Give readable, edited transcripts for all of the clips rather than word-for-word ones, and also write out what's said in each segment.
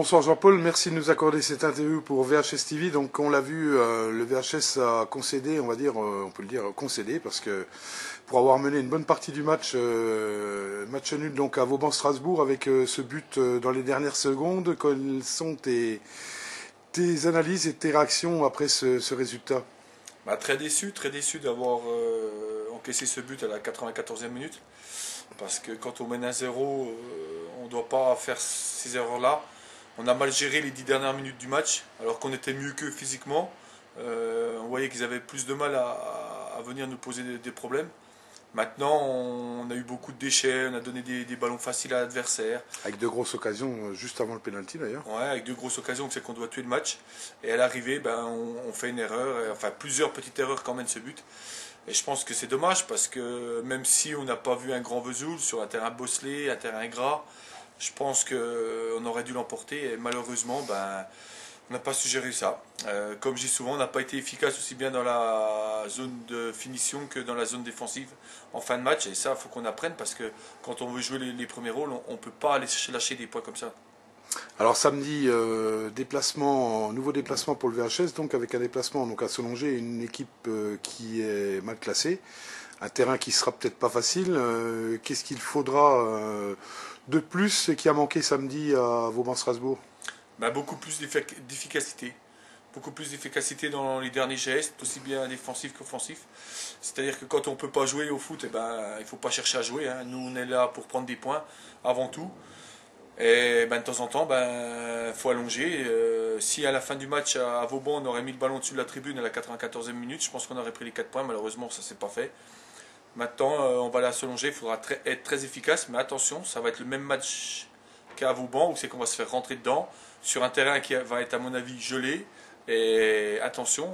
bonsoir Jean-Paul, merci de nous accorder cette interview pour VHS TV. Donc on l'a vu, le VHS a concédé, on va dire, on peut le dire concédé, parce que pour avoir mené une bonne partie du match, match nul donc à Vauban-Strasbourg avec ce but dans les dernières secondes, quelles sont tes analyses et tes réactions après ce résultat? Très déçu d'avoir encaissé ce but à la 94e minute. Parce que quand on mène 1-0, on ne doit pas faire ces erreurs-là. On a mal géré les 10 dernières minutes du match, alors qu'on était mieux qu'eux physiquement. On voyait qu'ils avaient plus de mal à venir nous poser des problèmes. Maintenant, on a eu beaucoup de déchets, on a donné des ballons faciles à l'adversaire. Avec de grosses occasions, juste avant le pénalty d'ailleurs. Ouais, avec de grosses occasions, c'est qu'on doit tuer le match. Et à l'arrivée, on fait une erreur, enfin plusieurs petites erreurs quand mène ce but. Et je pense que c'est dommage parce que même si on n'a pas vu un grand Vesoul sur un terrain bosselé, un terrain gras, je pense qu'on aurait dû l'emporter et malheureusement, on n'a pas su gérer ça. Comme je dis souvent, on n'a pas été efficace aussi bien dans la zone de finition que dans la zone défensive en fin de match. Et ça, il faut qu'on apprenne parce que quand on veut jouer les premiers rôles, on ne peut pas aller lâcher des points comme ça. Alors samedi, nouveau déplacement pour le VHS, donc avec un déplacement donc à Solongé, une équipe qui est mal classée, un terrain qui sera peut-être pas facile. Qu'est-ce qu'il faudra de plus qui a manqué samedi à Vauban-Strasbourg? Beaucoup plus d'efficacité. Beaucoup plus d'efficacité dans les derniers gestes, aussi bien défensifs qu'offensifs. C'est-à-dire que quand on ne peut pas jouer au foot, il ne faut pas chercher à jouer. Nous, on est là pour prendre des points avant tout. Et de temps en temps, faut allonger. Si à la fin du match à Vauban, on aurait mis le ballon au-dessus de la tribune à la 94e minute, je pense qu'on aurait pris les 4 points. Malheureusement, ça ne s'est pas fait. Maintenant, on va aller s'allonger. Il faudra être très efficace. Mais attention, ça va être le même match qu'à Vauban, où c'est qu'on va se faire rentrer dedans, sur un terrain qui va être, à mon avis, gelé. Et attention,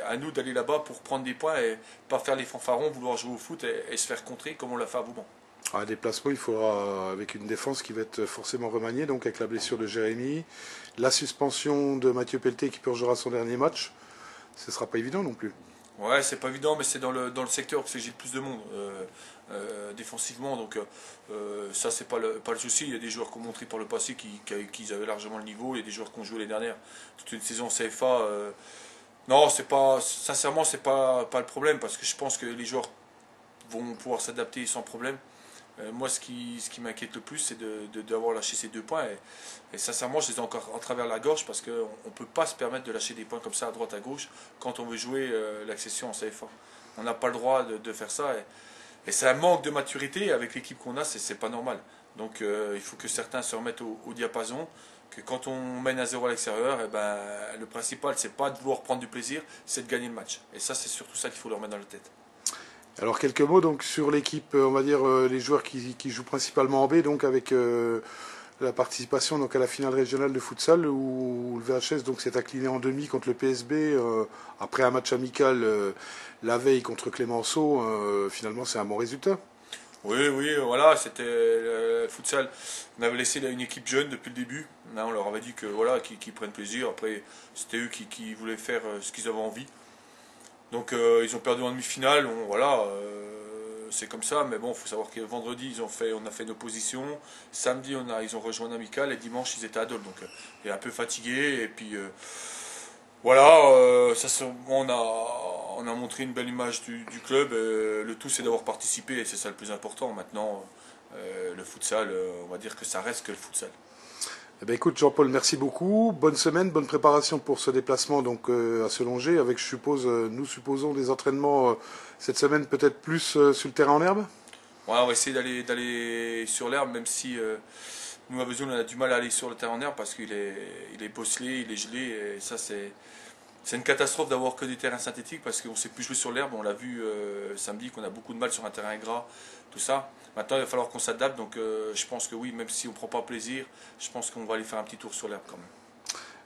à nous d'aller là-bas pour prendre des points et pas faire les fanfarons, vouloir jouer au foot et se faire contrer comme on l'a fait à Vauban. Un déplacement, il faudra, avec une défense qui va être forcément remaniée, donc avec la blessure de Jérémy, la suspension de Mathieu Pelleté qui purgera son dernier match, ce ne sera pas évident non plus. Ouais, c'est pas évident, mais c'est dans le secteur parce que j'ai le plus de monde défensivement, donc ça c'est pas le souci. Il y a des joueurs qui ont montré par le passé qu'ils avaient largement le niveau, il y a des joueurs qui ont joué les dernières toute une saison CFA. Non, sincèrement, c'est pas le problème parce que je pense que les joueurs vont pouvoir s'adapter sans problème. Moi, ce qui m'inquiète le plus, c'est d'avoir lâché ces 2 points. Et sincèrement, je les ai encore en travers la gorge parce qu'on ne peut pas se permettre de lâcher des points comme ça à droite, à gauche quand on veut jouer l'accession en CFA. On n'a pas le droit de faire ça. Et c'est un manque de maturité avec l'équipe qu'on a, c'est pas normal. Donc il faut que certains se remettent au diapason. Que quand on mène à 0 à l'extérieur, le principal, c'est pas de vouloir prendre du plaisir, c'est de gagner le match. Et ça, c'est surtout ça qu'il faut leur mettre dans la tête. Alors quelques mots donc sur l'équipe, on va dire les joueurs qui jouent principalement en B, donc avec la participation donc à la finale régionale de futsal où le VHS donc s'est incliné en demi contre le PSB après un match amical la veille contre Clémenceau. Finalement, c'est un bon résultat. Oui, voilà, c'était le futsal. On avait laissé une équipe jeune depuis le début. Là, on leur avait dit que voilà, qu'ils prennent plaisir. Après, c'était eux qui voulaient faire ce qu'ils avaient envie. Donc ils ont perdu en demi-finale, voilà, c'est comme ça, mais bon, il faut savoir que vendredi on a fait une opposition, samedi ils ont rejoint un amical et dimanche ils étaient à Dole, donc il est un peu fatigué et puis voilà, on a montré une belle image du club, le tout c'est d'avoir participé et c'est ça le plus important. Maintenant, le futsal, on va dire que ça reste que le futsal. Eh bien, écoute Jean-Paul, merci beaucoup. Bonne semaine, bonne préparation pour ce déplacement donc à Solongé avec, nous supposons des entraînements cette semaine peut-être plus sur le terrain en herbe. Ouais, on va essayer d'aller sur l'herbe, même si nous à Vesoul on a du mal à aller sur le terrain en herbe parce qu'il est bosselé, il est gelé et ça c'est une catastrophe d'avoir que des terrains synthétiques parce qu'on ne sait plus jouer sur l'herbe. On l'a vu samedi qu'on a beaucoup de mal sur un terrain gras, tout ça. Maintenant, il va falloir qu'on s'adapte. Donc, je pense que oui, même si on ne prend pas plaisir, je pense qu'on va aller faire un petit tour sur l'herbe quand même.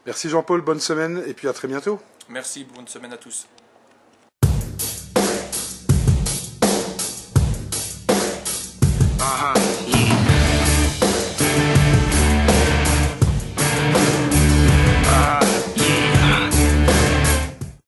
Merci Jean-Paul, bonne semaine et puis à très bientôt. Merci, bonne semaine à tous. Uh-huh.